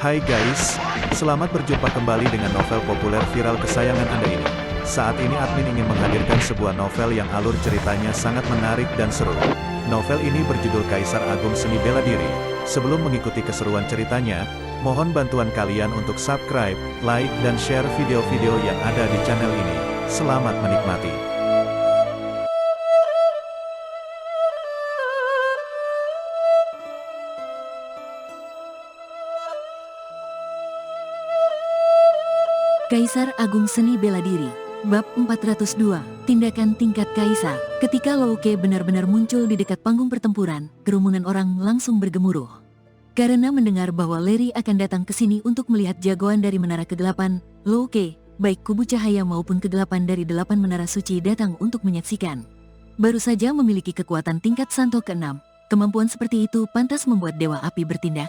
Hai guys, selamat berjumpa kembali dengan novel populer viral kesayangan Anda ini. Saat ini admin ingin menghadirkan sebuah novel yang alur ceritanya sangat menarik dan seru. Novel ini berjudul Kaisar Agung Seni Bela Diri. Sebelum mengikuti keseruan ceritanya, mohon bantuan kalian untuk subscribe, like, dan share video-video yang ada di channel ini. Selamat menikmati. Kaisar Agung Seni Bela Diri, Bab 402, Tindakan Tingkat Kaisar. Ketika Louke benar-benar muncul di dekat panggung pertempuran, kerumunan orang langsung bergemuruh. Karena mendengar bahwa Larry akan datang ke sini untuk melihat jagoan dari Menara Kegelapan, Louke, baik kubu cahaya maupun kegelapan dari 8 menara suci datang untuk menyaksikan. Baru saja memiliki kekuatan tingkat Santo ke-6, kemampuan seperti itu pantas membuat Dewa Api bertindak.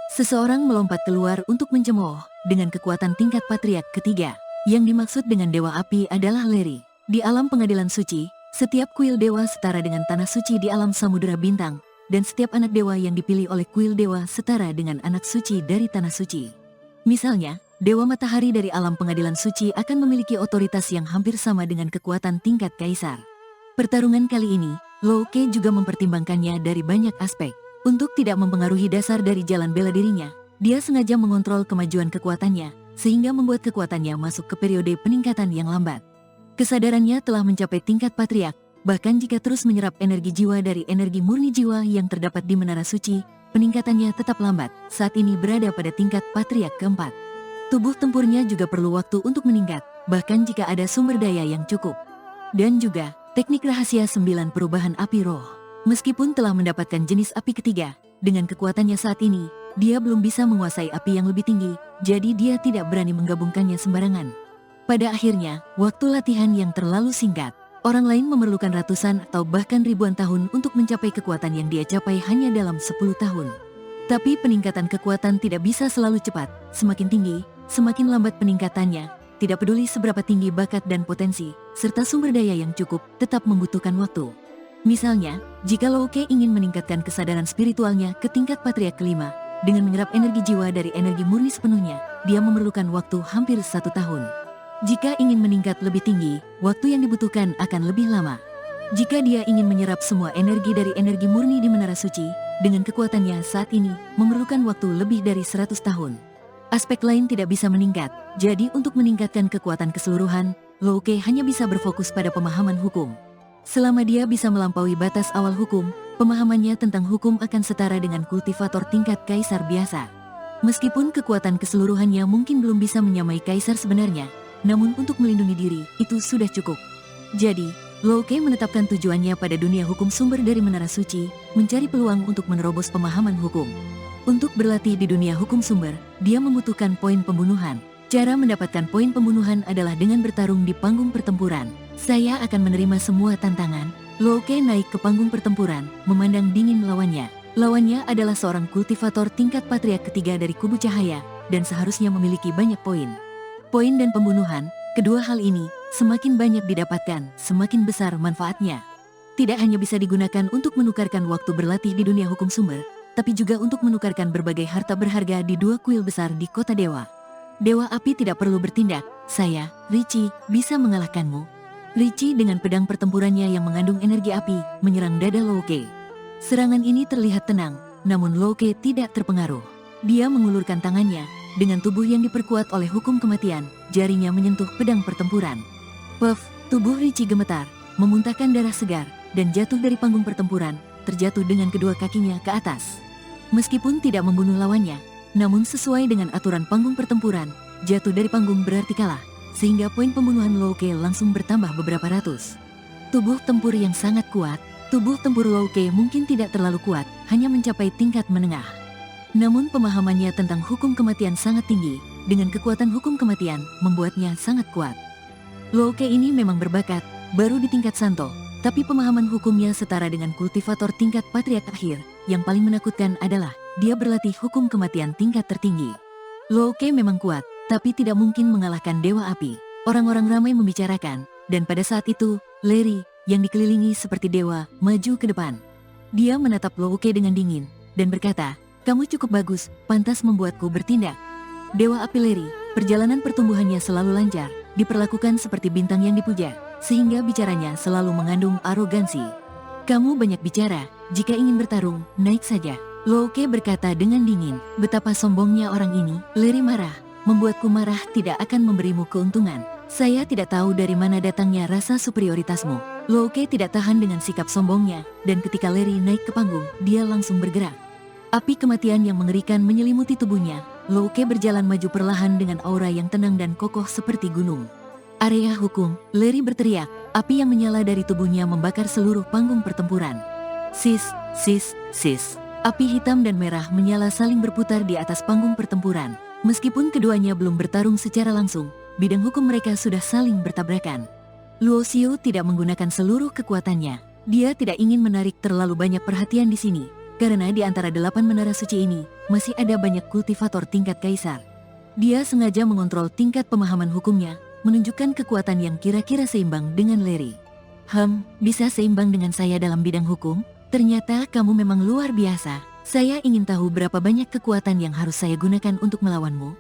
Seseorang melompat keluar untuk mencemooh dengan kekuatan tingkat Patriark ketiga. Yang dimaksud dengan Dewa Api adalah Larry. Di alam pengadilan suci, setiap kuil dewa setara dengan tanah suci di alam samudera bintang, dan setiap anak dewa yang dipilih oleh kuil dewa setara dengan anak suci dari tanah suci. Misalnya, Dewa Matahari dari alam pengadilan suci akan memiliki otoritas yang hampir sama dengan kekuatan tingkat Kaisar. Pertarungan kali ini, Louke juga mempertimbangkannya dari banyak aspek. Untuk tidak mempengaruhi dasar dari jalan bela dirinya, dia sengaja mengontrol kemajuan kekuatannya, sehingga membuat kekuatannya masuk ke periode peningkatan yang lambat. Kesadarannya telah mencapai tingkat Patriark, bahkan jika terus menyerap energi jiwa dari energi murni jiwa yang terdapat di Menara Suci, peningkatannya tetap lambat, saat ini berada pada tingkat Patriark keempat. Tubuh tempurnya juga perlu waktu untuk meningkat, bahkan jika ada sumber daya yang cukup. Dan juga, teknik rahasia 9 perubahan api roh. Meskipun telah mendapatkan jenis api ketiga, dengan kekuatannya saat ini, dia belum bisa menguasai api yang lebih tinggi, jadi dia tidak berani menggabungkannya sembarangan. Pada akhirnya, waktu latihan yang terlalu singkat, orang lain memerlukan ratusan atau bahkan ribuan tahun untuk mencapai kekuatan yang dia capai hanya dalam 10 tahun. Tapi peningkatan kekuatan tidak bisa selalu cepat, semakin tinggi, semakin lambat peningkatannya, tidak peduli seberapa tinggi bakat dan potensi, serta sumber daya yang cukup, tetap membutuhkan waktu. Misalnya, jika Louke ingin meningkatkan kesadaran spiritualnya ke tingkat Patriark kelima, dengan menyerap energi jiwa dari energi murni sepenuhnya, dia memerlukan waktu hampir 1 tahun. Jika ingin meningkat lebih tinggi, waktu yang dibutuhkan akan lebih lama. Jika dia ingin menyerap semua energi dari energi murni di Menara Suci, dengan kekuatannya saat ini, memerlukan waktu lebih dari 100 tahun. Aspek lain tidak bisa meningkat, jadi untuk meningkatkan kekuatan keseluruhan, Louke hanya bisa berfokus pada pemahaman hukum. Selama dia bisa melampaui batas awal hukum, pemahamannya tentang hukum akan setara dengan kultivator tingkat Kaisar biasa. Meskipun kekuatan keseluruhannya mungkin belum bisa menyamai Kaisar sebenarnya, namun untuk melindungi diri, itu sudah cukup. Jadi, Louke menetapkan tujuannya pada dunia hukum sumber dari Menara Suci, mencari peluang untuk menerobos pemahaman hukum. Untuk berlatih di dunia hukum sumber, dia membutuhkan poin pembunuhan. Cara mendapatkan poin pembunuhan adalah dengan bertarung di panggung pertempuran. Saya akan menerima semua tantangan. Louke naik ke panggung pertempuran, memandang dingin lawannya. Lawannya adalah seorang kultivator tingkat Patriark ketiga dari kubu cahaya, dan seharusnya memiliki banyak poin. Poin dan pembunuhan, kedua hal ini, semakin banyak didapatkan, semakin besar manfaatnya. Tidak hanya bisa digunakan untuk menukarkan waktu berlatih di dunia hukum sumber, tapi juga untuk menukarkan berbagai harta berharga di 2 kuil besar di kota dewa. Dewa Api tidak perlu bertindak, saya, Richie, bisa mengalahkanmu. Richie dengan pedang pertempurannya yang mengandung energi api, menyerang dada Louke. Serangan ini terlihat tenang, namun Louke tidak terpengaruh. Dia mengulurkan tangannya, dengan tubuh yang diperkuat oleh hukum kematian, jarinya menyentuh pedang pertempuran. Puff, tubuh Richie gemetar, memuntahkan darah segar, dan jatuh dari panggung pertempuran, terjatuh dengan kedua kakinya ke atas. Meskipun tidak membunuh lawannya, namun sesuai dengan aturan panggung pertempuran, jatuh dari panggung berarti kalah, sehingga poin pembunuhan Louke langsung bertambah beberapa ratus. Tubuh tempur yang sangat kuat, tubuh tempur Louke mungkin tidak terlalu kuat, hanya mencapai tingkat menengah. Namun pemahamannya tentang hukum kematian sangat tinggi, dengan kekuatan hukum kematian, membuatnya sangat kuat. Louke ini memang berbakat, baru di tingkat Santo, tapi pemahaman hukumnya setara dengan kultivator tingkat Patriark akhir. Yang paling menakutkan adalah, dia berlatih hukum kematian tingkat tertinggi. Louke memang kuat, tapi tidak mungkin mengalahkan Dewa Api. Orang-orang ramai membicarakan, dan pada saat itu, Larry, yang dikelilingi seperti dewa, maju ke depan. Dia menatap Louke dengan dingin, dan berkata, Kamu cukup bagus, pantas membuatku bertindak. Dewa Api Leri, perjalanan pertumbuhannya selalu lancar, diperlakukan seperti bintang yang dipuja, sehingga bicaranya selalu mengandung arogansi. Kamu banyak bicara, jika ingin bertarung, naik saja. Luoke berkata dengan dingin, betapa sombongnya orang ini. Leri marah, membuatku marah tidak akan memberimu keuntungan. Saya tidak tahu dari mana datangnya rasa superioritasmu. Luoke tidak tahan dengan sikap sombongnya, dan ketika Leri naik ke panggung, dia langsung bergerak. Api kematian yang mengerikan menyelimuti tubuhnya. Luoke berjalan maju perlahan dengan aura yang tenang dan kokoh seperti gunung. Area hukum, Leri berteriak, api yang menyala dari tubuhnya membakar seluruh panggung pertempuran. Sis, sis, sis. Api hitam dan merah menyala saling berputar di atas panggung pertempuran. Meskipun keduanya belum bertarung secara langsung, bidang hukum mereka sudah saling bertabrakan. Luo Xiu tidak menggunakan seluruh kekuatannya. Dia tidak ingin menarik terlalu banyak perhatian di sini, karena di antara 8 menara suci ini, masih ada banyak kultivator tingkat kaisar. Dia sengaja mengontrol tingkat pemahaman hukumnya, menunjukkan kekuatan yang kira-kira seimbang dengan Leri. Bisa seimbang dengan saya dalam bidang hukum? Ternyata kamu memang luar biasa. Saya ingin tahu berapa banyak kekuatan yang harus saya gunakan untuk melawanmu.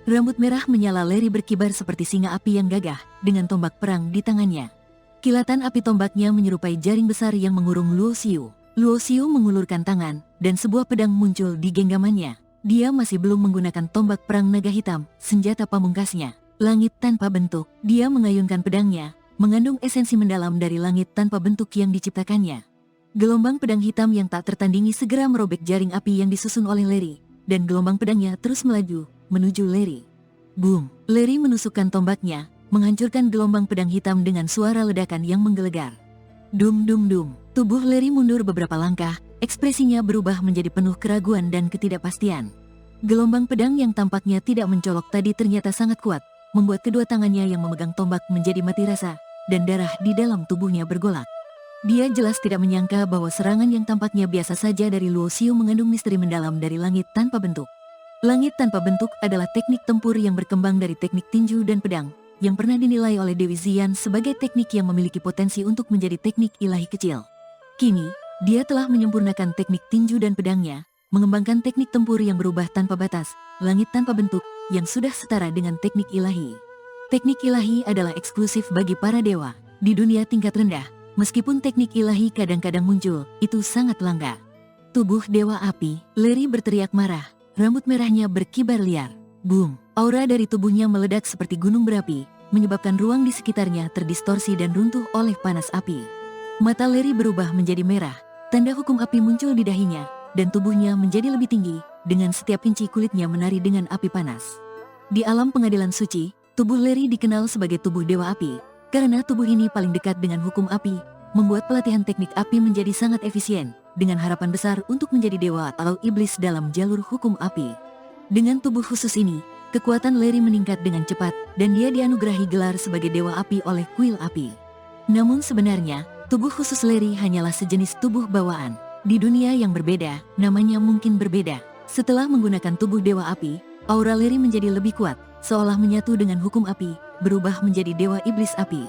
Rambut merah menyala Leri berkibar seperti singa api yang gagah, dengan tombak perang di tangannya. Kilatan api tombaknya menyerupai jaring besar yang mengurung Luo Xiu. Luo Xiu mengulurkan tangan, dan sebuah pedang muncul di genggamannya. Dia masih belum menggunakan tombak perang naga hitam, senjata pamungkasnya. Langit tanpa bentuk, dia mengayunkan pedangnya, mengandung esensi mendalam dari langit tanpa bentuk yang diciptakannya. Gelombang pedang hitam yang tak tertandingi segera merobek jaring api yang disusun oleh Leri, dan gelombang pedangnya terus melaju menuju Leri. Boom! Leri menusukkan tombaknya, menghancurkan gelombang pedang hitam dengan suara ledakan yang menggelegar. Dum dum dum. Tubuh Leri mundur beberapa langkah, ekspresinya berubah menjadi penuh keraguan dan ketidakpastian. Gelombang pedang yang tampaknya tidak mencolok tadi ternyata sangat kuat, membuat kedua tangannya yang memegang tombak menjadi mati rasa, dan darah di dalam tubuhnya bergolak. Dia jelas tidak menyangka bahwa serangan yang tampaknya biasa saja dari Luo Xiu mengandung misteri mendalam dari langit tanpa bentuk. Langit tanpa bentuk adalah teknik tempur yang berkembang dari teknik tinju dan pedang, yang pernah dinilai oleh Dewi Ziyan sebagai teknik yang memiliki potensi untuk menjadi teknik ilahi kecil. Kini, dia telah menyempurnakan teknik tinju dan pedangnya, mengembangkan teknik tempur yang berubah tanpa batas, langit tanpa bentuk, yang sudah setara dengan teknik ilahi. Teknik ilahi adalah eksklusif bagi para dewa. Di dunia tingkat rendah, meskipun teknik ilahi kadang-kadang muncul, itu sangat langka. Tubuh Dewa Api, Leri berteriak marah. Rambut merahnya berkibar liar. Boom! Aura dari tubuhnya meledak seperti gunung berapi, menyebabkan ruang di sekitarnya terdistorsi dan runtuh oleh panas api. Mata Leri berubah menjadi merah, tanda hukum api muncul di dahinya, dan tubuhnya menjadi lebih tinggi, dengan setiap inci kulitnya menari dengan api panas. Di alam pengadilan suci, tubuh Leri dikenal sebagai tubuh Dewa Api, karena tubuh ini paling dekat dengan hukum api, membuat pelatihan teknik api menjadi sangat efisien, dengan harapan besar untuk menjadi dewa atau iblis dalam jalur hukum api. Dengan tubuh khusus ini, kekuatan Leri meningkat dengan cepat, dan dia dianugerahi gelar sebagai Dewa Api oleh Kuil Api. Namun sebenarnya, tubuh khusus Leri hanyalah sejenis tubuh bawaan. Di dunia yang berbeda, namanya mungkin berbeda. Setelah menggunakan tubuh Dewa Api, aura Leri menjadi lebih kuat, seolah menyatu dengan hukum api, berubah menjadi Dewa Iblis Api.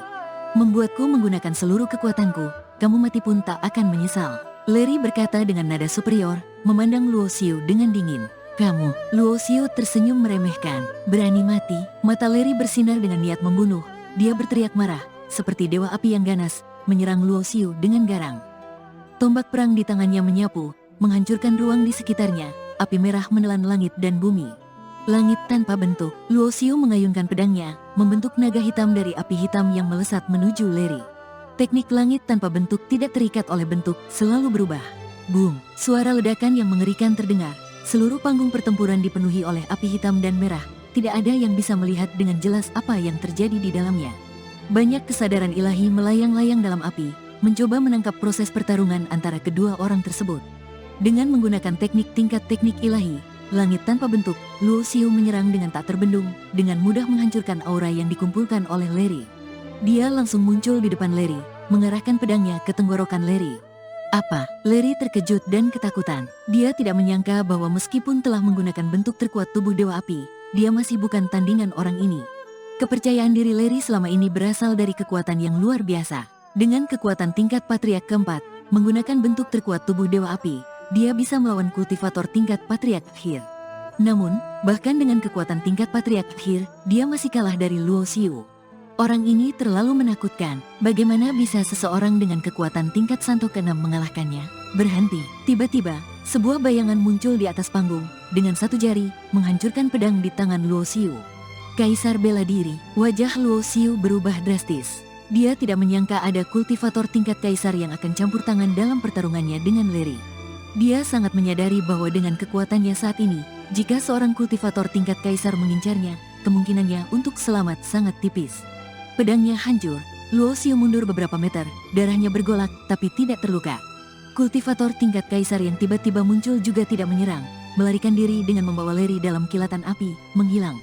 Membuatku menggunakan seluruh kekuatanku, kamu mati pun tak akan menyesal. Leri berkata dengan nada superior, memandang Luo Xiu dengan dingin. Kamu, Luo Xiu tersenyum meremehkan. Berani mati? Mata Leri bersinar dengan niat membunuh. Dia berteriak marah, seperti dewa api yang ganas, menyerang Luo Xiu dengan garang. Tombak perang di tangannya menyapu, menghancurkan ruang di sekitarnya. Api merah menelan langit dan bumi. Langit tanpa bentuk, Luo Xiu mengayunkan pedangnya, membentuk naga hitam dari api hitam yang melesat menuju Leri. Teknik langit tanpa bentuk tidak terikat oleh bentuk, selalu berubah. Boom! Suara ledakan yang mengerikan terdengar. Seluruh panggung pertempuran dipenuhi oleh api hitam dan merah. Tidak ada yang bisa melihat dengan jelas apa yang terjadi di dalamnya. Banyak kesadaran ilahi melayang-layang dalam api, mencoba menangkap proses pertarungan antara kedua orang tersebut. Dengan menggunakan teknik tingkat teknik ilahi, langit tanpa bentuk, Luo Xiu menyerang dengan tak terbendung, dengan mudah menghancurkan aura yang dikumpulkan oleh Leri. Dia langsung muncul di depan Leri, mengarahkan pedangnya ke tenggorokan Leri. Apa? Leri terkejut dan ketakutan. Dia tidak menyangka bahwa meskipun telah menggunakan bentuk terkuat tubuh Dewa Api, dia masih bukan tandingan orang ini. Kepercayaan diri Leri selama ini berasal dari kekuatan yang luar biasa. Dengan kekuatan tingkat patriark keempat, menggunakan bentuk terkuat tubuh Dewa Api, dia bisa melawan kultivator tingkat Patriark Hir. Namun, bahkan dengan kekuatan tingkat Patriark Hir, dia masih kalah dari Luo Xiu. Orang ini terlalu menakutkan, bagaimana bisa seseorang dengan kekuatan tingkat Santo ke-6 mengalahkannya? Berhenti, tiba-tiba, sebuah bayangan muncul di atas panggung, dengan satu jari, menghancurkan pedang di tangan Luo Xiu. Kaisar bela diri, wajah Luo Xiu berubah drastis. Dia tidak menyangka ada kultivator tingkat kaisar yang akan campur tangan dalam pertarungannya dengan Leri. Dia sangat menyadari bahwa dengan kekuatannya saat ini, jika seorang kultivator tingkat kaisar mengincarnya, kemungkinannya untuk selamat sangat tipis. Pedangnya hancur, Luo Xiu mundur beberapa meter, darahnya bergolak tapi tidak terluka. Kultivator tingkat kaisar yang tiba-tiba muncul juga tidak menyerang, melarikan diri dengan membawa Leri dalam kilatan api, menghilang.